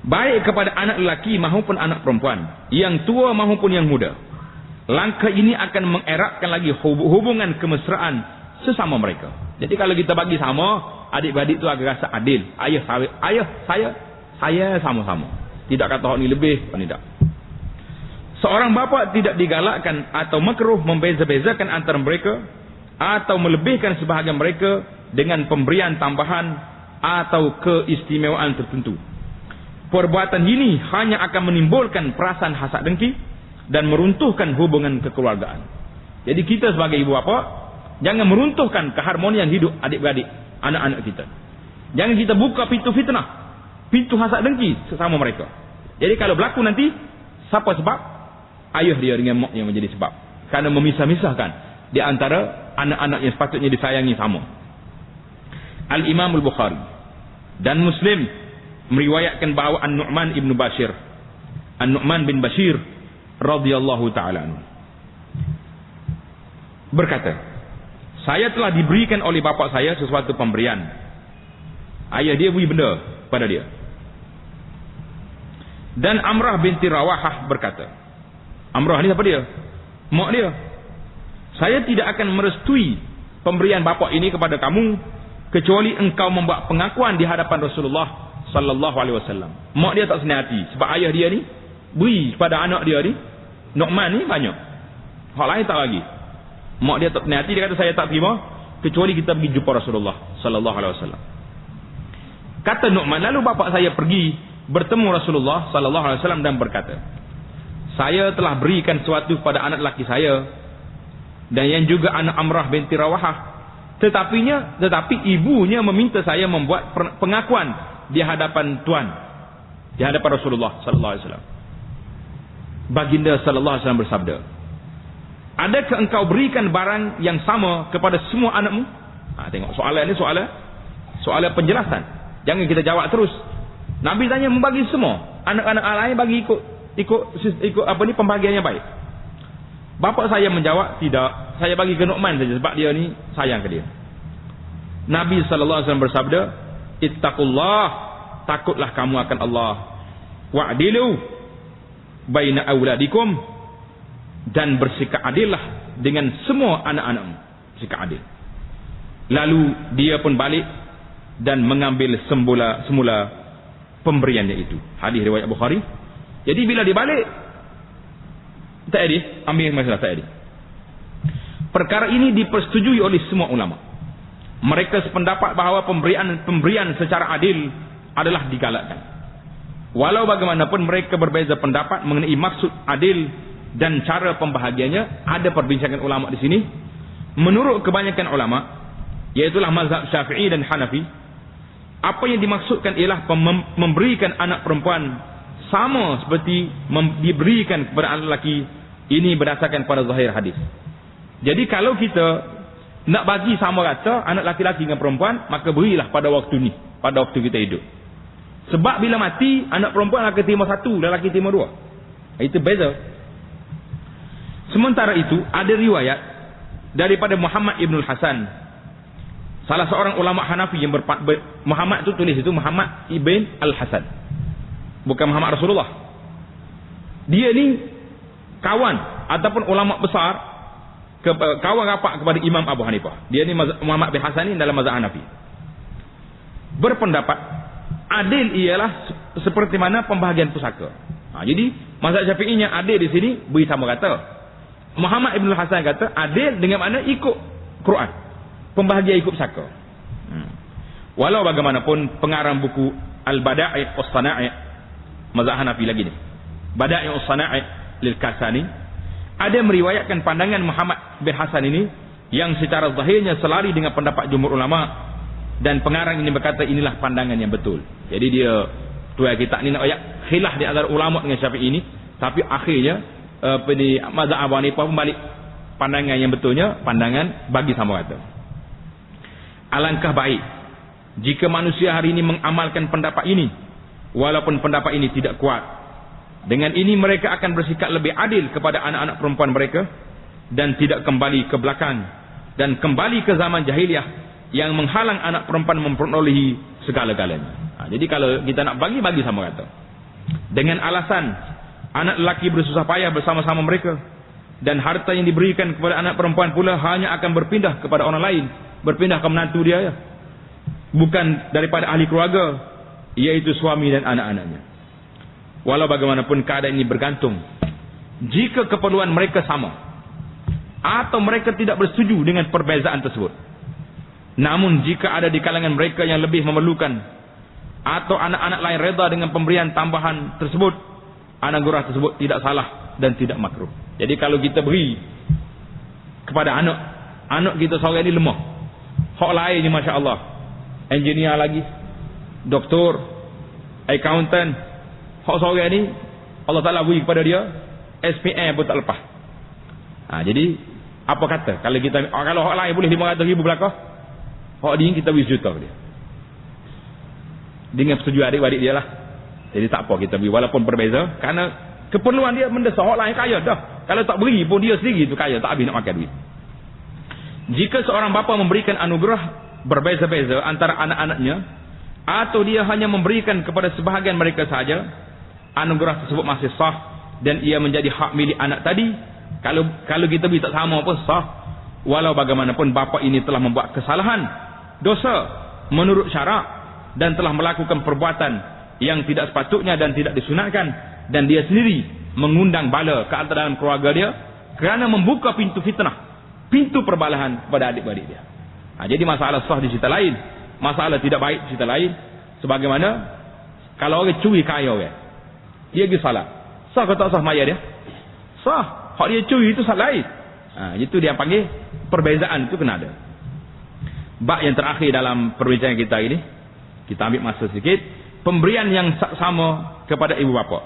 Baik kepada anak lelaki maupun anak perempuan, yang tua maupun yang muda, langkah ini akan mengeratkan lagi hubungan kemesraan sesama mereka. Jadi kalau kita bagi sama, adik-beradik tu akan rasa adil. Saya sama-sama, tidak kata hak ni lebih, hak ni tak. Seorang bapa tidak digalakkan atau makruh membeza-bezakan antara mereka atau melebihkan sebahagian mereka dengan pemberian tambahan atau keistimewaan tertentu. Perbuatan ini hanya akan menimbulkan perasaan hasad dengki dan meruntuhkan hubungan kekeluargaan. Jadi kita sebagai ibu bapa, jangan meruntuhkan keharmonian hidup adik-beradik, anak-anak kita. Jangan kita buka pintu fitnah, pintu hasad dengki sesama mereka. Jadi kalau berlaku nanti, siapa sebab? Ayah dia dengan mak yang menjadi sebab. Kerana memisah-misahkan di antara anak-anak yang sepatutnya disayangi sama. Al-Imam Al-Bukhari dan Muslim meriwayatkan bahawa An-Nu'man ibn Bashir, An-Nu'man bin Bashir radhiyallahu ta'ala anhu berkata, saya telah diberikan oleh bapa saya sesuatu pemberian. Ayah dia beri benda pada dia. Dan Amrah binti Rawahah berkata, Amrah ni siapa dia? Mak dia. Saya tidak akan merestui pemberian bapa ini kepada kamu kecuali engkau membuat pengakuan di hadapan Rasulullah sallallahu alaihi wasallam. Mak dia tak senang hati sebab ayah dia ni beri kepada anak dia ni, Nu'man ni banyak. Hak lain tak lagi. Mak dia tak senang hati, dia kata saya tak terima kecuali kita pergi jumpa Rasulullah sallallahu alaihi wasallam. Kata Nu'man, lalu bapa saya pergi bertemu Rasulullah sallallahu alaihi wasallam dan berkata, saya telah berikan sesuatu kepada anak lelaki saya dan yang juga anak Amrah binti Rawahah, tetapi ibunya meminta saya membuat pengakuan di hadapan Tuan, di hadapan Rasulullah sallallahu alaihi wasallam. Baginda sallallahu alaihi wasallam bersabda, adakah engkau berikan barang yang sama kepada semua anakmu? Tengok soalan ni soalan penjelasan. Jangan kita jawab terus. Nabi tanya membagi semua. Anak-anak lain bagi ikut apa ni pembagian yang baik. Bapa saya menjawab, tidak, saya bagi ke Nu'man saja sebab dia ni sayang ke dia. Nabi sallallahu alaihi wasallam bersabda, ittaqullah, takutlah kamu akan Allah. Wa'dilu baina auladikum, dan bersikap adillah dengan semua anak-anakmu. Bersikap adil. Lalu dia pun balik dan mengambil semula pemberiannya itu. Hadis riwayat Bukhari. Jadi bila dibalik, tak ada, ambil masalah tak ada. Perkara ini dipersetujui oleh semua ulama. Mereka sependapat bahawa pemberian secara adil adalah digalakkan. Walau bagaimanapun mereka berbeza pendapat mengenai maksud adil dan cara pembahagiannya, ada perbincangan ulama di sini. Menurut kebanyakan ulama, iaitulah mazhab Syafi'i dan Hanafi, apa yang dimaksudkan ialah memberikan anak perempuan sama seperti diberikan kepada anak lelaki. Ini berdasarkan pada zahir hadis. Jadi kalau kita nak bagi sama rata anak laki-laki dengan perempuan, maka berilah pada waktu ni, pada waktu kita hidup. Sebab bila mati, anak perempuan akan terima satu, lelaki terima dua. Itu beza. Sementara itu, ada riwayat daripada Muhammad ibn Hasan, salah seorang ulama Hanafi yang Muhammad itu tulis itu Muhammad ibn al-Hasan, bukan Muhammad Rasulullah. Dia ni kawan ataupun ulama besar, kawan rapat kepada Imam Abu Hanifah. Dia ni Muhammad bin Hasan ni dalam mazhab Hanafi. Berpendapat adil ialah seperti mana pembahagian pusaka. Jadi mazhab Syafi'inya adil di sini beri sama rata. Muhammad ibn Hasan kata adil dengan mana ikut Quran, pembahagian ikut pusaka. Walau bagaimanapun pengarang buku Al-Bada'i' was-Sana'i' mazhab Hanafi lagi ni, Bada'i' was-Sana'i lil Kasani, ada meriwayatkan pandangan Muhammad bin Hasan ini yang secara zahirnya selari dengan pendapat jumhur ulama, dan pengarang ini berkata inilah pandangan yang betul. Jadi dia tuai kitab ni nak ayat khilaf di antara ulama dengan Syafi'i ini, tapi akhirnya di mazhab Abu Hanifah pun balik pandangan yang betulnya, pandangan bagi sama rata. Alangkah baik jika manusia hari ini mengamalkan pendapat ini, walaupun pendapat ini tidak kuat. Dengan ini mereka akan bersikap lebih adil kepada anak-anak perempuan mereka dan tidak kembali ke belakang dan kembali ke zaman jahiliyah yang menghalang anak perempuan memperolehi segala-galanya. Jadi kalau kita nak bagi sama rata. Dengan alasan anak lelaki bersusah payah bersama-sama mereka, dan harta yang diberikan kepada anak perempuan pula hanya akan berpindah kepada orang lain, berpindah ke menantu dia, bukan daripada ahli keluarga, iaitu suami dan anak-anaknya. Walau bagaimanapun keadaan ini bergantung. Jika keperluan mereka sama, atau mereka tidak bersetuju dengan perbezaan tersebut. Namun jika ada di kalangan mereka yang lebih memerlukan, atau anak-anak lain reda dengan pemberian tambahan tersebut, anugerah tersebut tidak salah dan tidak makruh. Jadi kalau kita beri kepada anak kita seorang ini lemah, hak lain ni Masya Allah, engineer lagi, doktor, accountant, hak seorang ni Allah Ta'ala beri kepada dia SPM pun tak lepas. Jadi apa kata kalau kita, kalau hak lain boleh 500,000 belakang, hak dia kita beri juta dia dengan persetujuan adik-adik dia lah. Jadi tak apa kita beri walaupun berbeza, kerana keperluan dia mendesak. Hak lain kaya dah, kalau tak beri pun dia sendiri tu kaya, tak habis nak makan duit. Jika seorang bapa memberikan anugerah berbeza-beza antara anak-anaknya, atau dia hanya memberikan kepada sebahagian mereka sahaja, anugerah tersebut masih sah dan ia menjadi hak milik anak tadi, kalau kita minta sama pun sah, walau bagaimanapun bapa ini telah membuat kesalahan, dosa menurut syarak dan telah melakukan perbuatan yang tidak sepatutnya dan tidak disunatkan, dan dia sendiri mengundang bala ke dalam keluarga dia kerana membuka pintu fitnah, pintu perbalahan kepada adik-beradik dia. Jadi masalah sah di cerita lain, masalah tidak baik di cerita lain. Sebagaimana kalau orang curi kaya orang, dia pergi salat, sah ke tak sah maya dia? Sah. Hak dia curi itu salah lain. Itu dia panggil perbezaan, itu kena ada. Bab yang terakhir dalam perbincangan kita ini, kita ambil masa sedikit, pemberian yang sama kepada ibu bapa.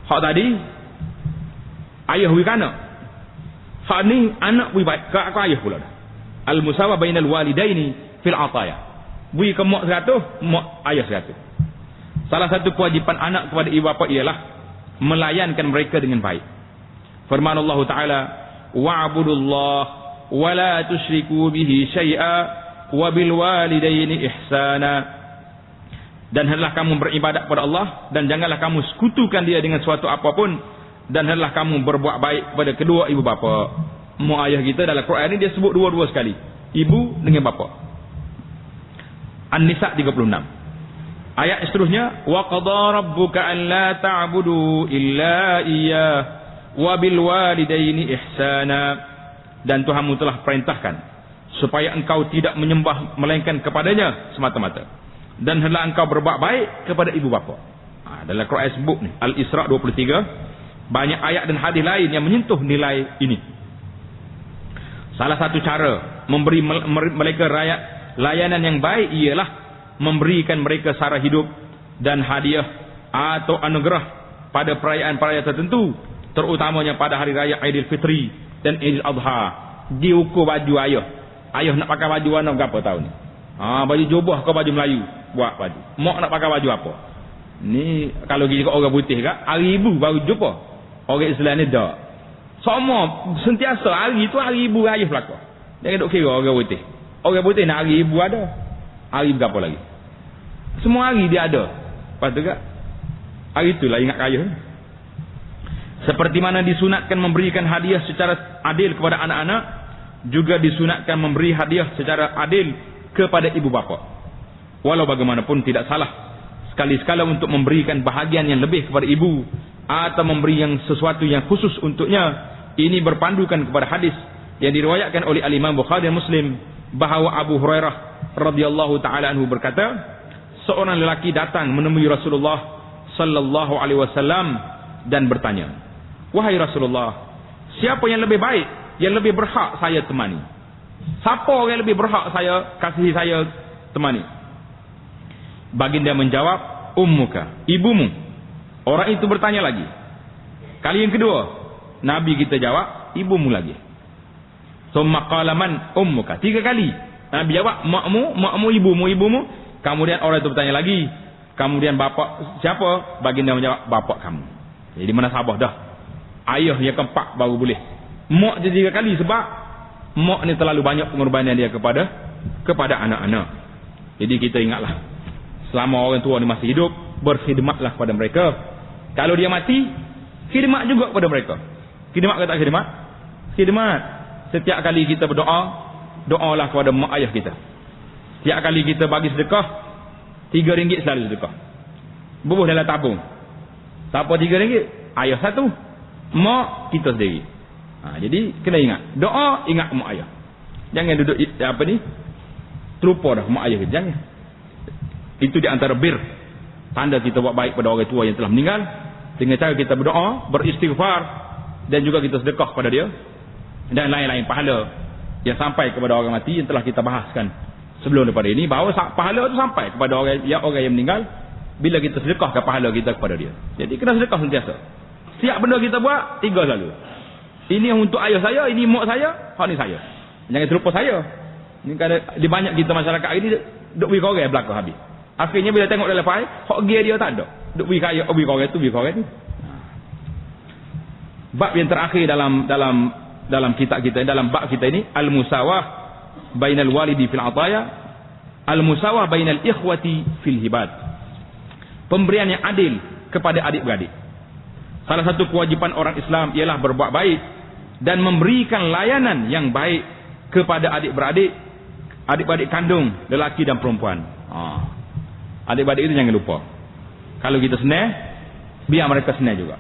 Hak tadi ayah beri anak, hak ni anak beri ke ayah pula dah. Al-musawah bainal walidaini fil ataya. Beri ke mak 100, mak ayah 100. Salah satu kewajipan anak kepada ibu bapa ialah melayankan mereka dengan baik. Firman Allah Ta'ala, wa'budullah wa la tusyriku bihi syai'a wa bil walidaini ihsana. Dan hendaklah kamu beribadat kepada Allah dan janganlah kamu sekutukan dia dengan suatu apapun, dan hendaklah kamu berbuat baik kepada kedua ibu bapa. Mak ayah kita dalam Quran ini dia sebut dua-dua sekali, ibu dengan bapa. An-Nisa 36. Ayat seterusnya, wa qada rabbuka an la ta'budu illa iyyah wa bil walidaini ihsana. Dan Tuhanmu telah perintahkan supaya engkau tidak menyembah melainkan kepadanya semata-mata, dan hendaklah engkau berbuat baik kepada ibu bapa. Dalam Quran sebut ni Al-Isra 23, banyak ayat dan hadis lain yang menyentuh nilai ini. Salah satu cara memberi mereka layanan yang baik ialah memberikan mereka sara hidup dan hadiah atau anugerah pada perayaan-perayaan tertentu, terutamanya pada hari raya Aidilfitri dan Idul Adha. Diukur baju ayah. Ayah nak pakai baju warna berapa tahun ni? Baju jubah ke baju Melayu? Buat baju. Mak nak pakai baju apa? Ni kalau kita orang putih kan, hari ibu baru jumpa. Orang Islam ni tak. Semua sentiasa hari tu hari ibu ayah belaka. Jangan duk kira orang putih. Orang putih nak hari ibu ada. Hari berapa lagi? Semua hari dia ada. Lepas tu kan, hari itulah ingat kaya. Seperti mana disunatkan memberikan hadiah secara adil kepada anak-anak, juga disunatkan memberi hadiah secara adil kepada ibu bapa. Walau bagaimanapun tidak salah sekali-sekala untuk memberikan bahagian yang lebih kepada ibu, atau memberi yang sesuatu yang khusus untuknya. Ini berpandukan kepada hadis yang diriwayatkan oleh Al-Imam Bukhari dan Muslim, bahawa Abu Hurairah radhiyallahu taala anhu berkata, seorang lelaki datang menemui Rasulullah sallallahu alaihi wasallam dan bertanya, wahai Rasulullah, siapa yang lebih baik, yang lebih berhak saya temani? Siapa orang yang lebih berhak saya kasihi, saya temani? Baginda menjawab, ummuka, ibumu. Orang itu bertanya lagi. Kali yang kedua, Nabi kita jawab, ibumu lagi. Summa qala man ummuka. 3 kali Nabi jawab, makmu, ibumu. Kemudian orang itu bertanya lagi, kemudian bapa siapa? Baginda menjawab, bapa kamu. Jadi munasabah dah. Ayah yang keempat baru boleh. Mak dia 3 kali sebab mak ni terlalu banyak pengorbanan dia kepada anak-anak. Jadi kita ingatlah, selama orang tua ni masih hidup, berkhidmatlah kepada mereka. Kalau dia mati, khidmat juga kepada mereka. Khidmat ke tak khidmat? Khidmat. Setiap kali kita berdoa, doalah kepada mak ayah kita. Setiap kali kita bagi sedekah, RM3 selalu sedekah. Bubuh dalam tabung. Siapa RM3? Ayah 1, mak kita sendiri. Jadi kena ingat, doa ingat mak ayah. Jangan duduk terlupa dah mak ayah kita. Jangan. Itu di antara bir, tanda kita buat baik pada orang tua yang telah meninggal, dengan cara kita berdoa, beristighfar, dan juga kita sedekah kepada dia, dan lain-lain pahala yang sampai kepada orang mati yang telah kita bahaskan sebelum daripada ini, bahawa pahala itu sampai kepada orang yang meninggal bila kita sedekahkan pahala kita kepada dia. Jadi kena sedekah sentiasa. Setiap benda kita buat, 3 selalu. Ini untuk ayah saya, ini mak saya, hak ni saya. Jangan terlupa saya. Ini kadang di banyak kita masyarakat ini duk beri korang belakang habis. Akhirnya bila tengok dalam file, hak gear dia tak ada. Duk beri kaya, beri korang tu, beri korang tu. Bab yang terakhir dalam kitab kita, dalam bab kita ini, al-musawah bainal walidi fil ataya, al-musawah bainal ikhwati fil hibat. pemberian yang adil kepada adik-beradik. Salah satu kewajipan orang Islam ialah berbuat baik dan memberikan layanan yang baik kepada adik-beradik, adik-beradik kandung, lelaki dan perempuan. Adik-beradik itu jangan lupa. Kalau kita senang, biar mereka senang juga.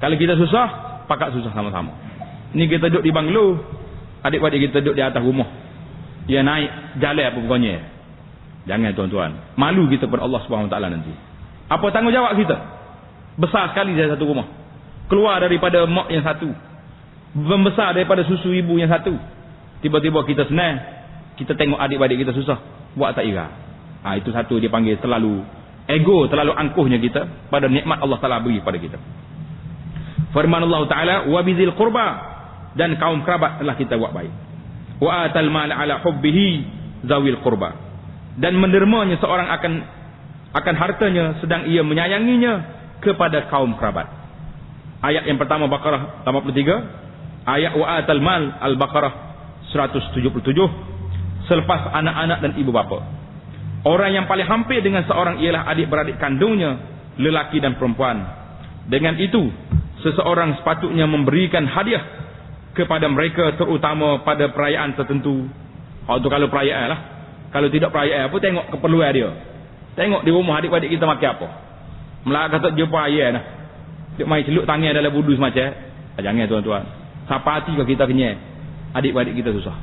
Kalau kita susah, pakat susah sama-sama. Ni kita duduk di banglo, adik-beradik kita duduk di atas rumah. Dia naik jalan apa pokoknya. Jangan tuan-tuan. Malu kita kepada Allah SWT nanti. Apa tanggungjawab kita? Besar sekali dari satu rumah. Keluar daripada mak yang satu. Membesar daripada susu ibu yang satu. Tiba-tiba kita senang. Kita tengok adik-beradik kita susah. Buat tak ira. Itu satu dia panggil terlalu ego, terlalu angkuhnya kita pada nikmat Allah Ta'ala beri pada kita. Firman Allah Ta'ala, wa bizil qurba, dan kaum kerabat telah kita buat baik. Wa atal mal ala hubbihi zawil qurba, dan mendermanya seorang akan hartanya sedang ia menyayanginya kepada kaum kerabat. Ayat yang pertama Baqarah 83, ayat wa atal mal Al-Baqarah 177, selepas anak-anak dan ibu bapa. Orang yang paling hampir dengan seorang ialah adik-beradik kandungnya, lelaki dan perempuan. Dengan itu, seseorang sepatutnya memberikan hadiah kepada mereka, terutama pada perayaan tertentu. Itu kalau perayaan lah. Kalau tidak perayaan apa, tengok keperluan dia. Tengok di rumah adik-beradik kita makan apa. Melak kata jumpa ayah lah. Dia main celuk tangan dalam budu semacam. Jangan tuan-tuan. Siapa hati kalau kita kenyai, adik-beradik kita susah.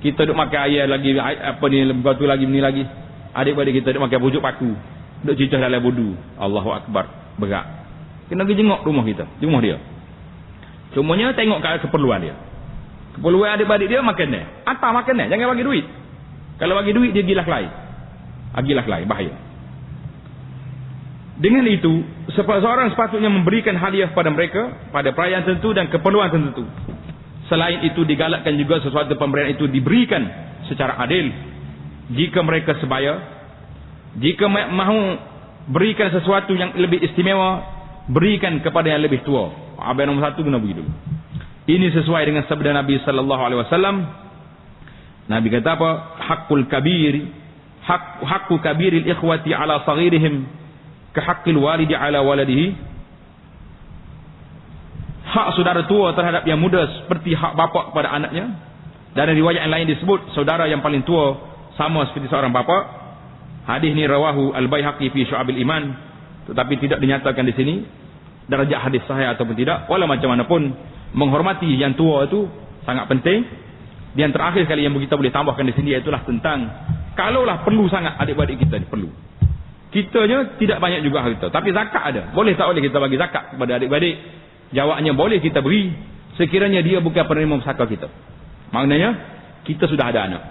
Kita duk makan ayah lagi, apa ni, batu lagi, ni lagi. Adik-beradik kita duk makan pucuk paku. Duk cicah dalam budu. Allahu Akbar. Berat. Kena pergi jengok rumah kita. Rumah dia. Cumanya tengok keperluan dia. Keperluan adik-beradik dia makan ni. Atas makan ni. Jangan bagi duit. Kalau bagi duit dia gilah lain. Gilah lain. Bahaya. Dengan itu, seseorang sepatutnya memberikan hadiah pada mereka pada perayaan tertentu dan keperluan tertentu. Selain itu digalakkan juga sesuatu pemberian itu diberikan secara adil. Jika mereka sebaya, jika mahu berikan sesuatu yang lebih istimewa, berikan kepada yang lebih tua. Abang nombor satu kena begitu. Ini sesuai dengan sabda Nabi sallallahu alaihi wasallam. Nabi kata apa? Haqqul kabir, haqqu kabiril ikhwati ala saghirihim ka haqqil walidi ala waladihi. Hak saudara tua terhadap yang muda seperti hak bapa kepada anaknya. Dan riwayat yang lain disebut saudara yang paling tua sama seperti seorang bapa. Hadis ni rawahu Al-Baihaqi fi Syu'abil Iman, tetapi tidak dinyatakan di sini darjah hadis sahih ataupun tidak. Walau macam mana pun, menghormati yang tua itu sangat penting. Dan terakhir sekali yang kita boleh tambahkan di sini iaitulah tentang kalaulah perlu sangat adik-beradik kita ni perlu. Kitanya tidak banyak juga harta, tapi zakat ada. Boleh tak boleh kita bagi zakat kepada adik-beradik? Jawabnya boleh kita beri sekiranya dia bukan penerima pusaka kita. Maknanya kita sudah ada anak.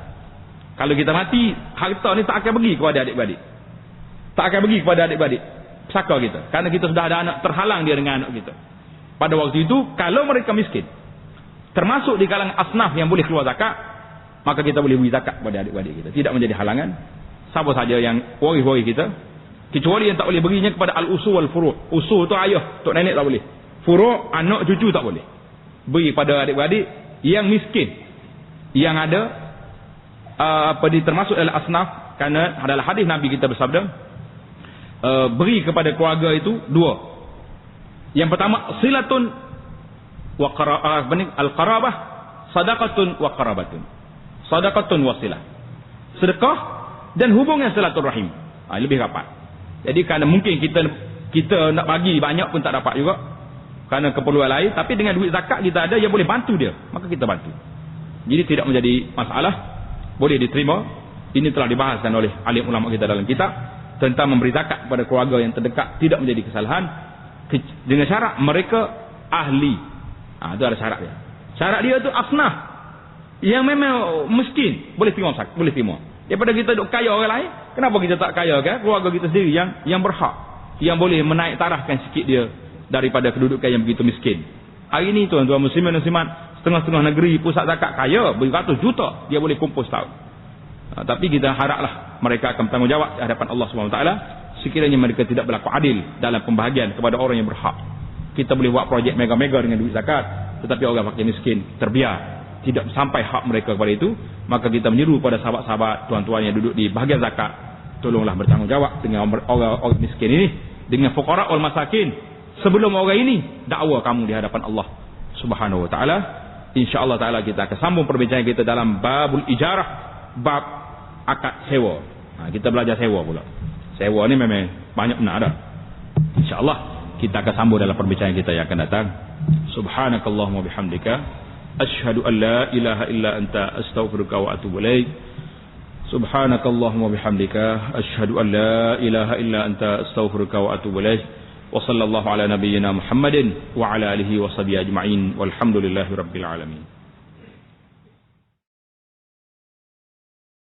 Kalau kita mati, harta ni tak akan bagi kepada adik-beradik. Tak akan bagi kepada adik-beradik pusaka kita. Karena kita sudah ada anak, terhalang dia dengan anak kita. Pada waktu itu, kalau mereka miskin, termasuk di kalangan asnaf yang boleh keluar zakat, maka kita boleh beri zakat kepada adik-beradik kita. Tidak menjadi halangan. Siapa saja yang waris-waris kita, kecuali yang tak boleh berinya kepada al-usul wal-furu'. Usul tu ayah, tok nenek tak boleh. Furu', anak cucu tak boleh. Beri pada adik-beradik yang miskin, yang ada termasuk dalam asnaf. Kerana adalah hadis Nabi kita bersabda, beri kepada keluarga itu dua. Yang pertama, silatun wa al-qarabah, sadaqatun wa qarabatun. Sadaqatun wa silah. Sedekah dan hubungan silaturahim. Lebih rapat. Jadi kerana mungkin kita nak bagi banyak pun tak dapat juga, kerana keperluan lain, tapi dengan duit zakat kita ada yang boleh bantu dia, maka kita bantu. Jadi tidak menjadi masalah, boleh diterima. Ini telah dibahaskan oleh alim ulama kita dalam kitab tentang memberi zakat kepada keluarga yang terdekat, tidak menjadi kesalahan dengan syarat mereka ahli. Itu ada syarat dia. Syarat dia tu asnaf yang memang miskin, boleh terima zakat, boleh terima. Daripada kita duk kaya orang lain, kenapa kita tak kaya kan? Keluarga kita sendiri yang berhak, yang boleh menaik tarafkan sikit dia daripada kedudukan yang begitu miskin. Hari ini tuan-tuan muslimin dan muslimat, setengah-setengah negeri pusat zakat kaya, beratus juta dia boleh kumpul setahun. Tapi kita haraplah mereka akan bertanggungjawab di hadapan Allah SWT sekiranya mereka tidak berlaku adil dalam pembahagian kepada orang yang berhak. Kita boleh buat projek mega-mega dengan duit zakat, tetapi orang fakir miskin terbiar, tidak sampai hak mereka kepada itu. Maka kita menyeru pada sahabat-sahabat, tuan-tuan yang duduk di bahagian zakat, tolonglah bertanggungjawab dengan orang miskin ini, dengan fuqara wal masakin. Sebelum orang ini dakwa kamu di hadapan Allah Subhanahu wa taala. Insyaallah taala kita akan sambung perbincangan kita dalam babul ijarah, bab akad sewa. Kita belajar sewa pula. Sewa ni memang banyak benar ada. Insyaallah kita akan sambung dalam perbincangan kita yang akan datang. Subhanakallahumma bihamdika asyhadu an la ilaha illa anta astaghfiruka wa atubu ilaik. Subhanakallahumma bihamdika asyhadu an la ilaha illa anta astaghfiruka wa atubu ilaik. Wa sallallahu ala nabiyyina Muhammadin wa ala alihi wa sahbihi ajma'in walhamdulillahi rabbil alamin.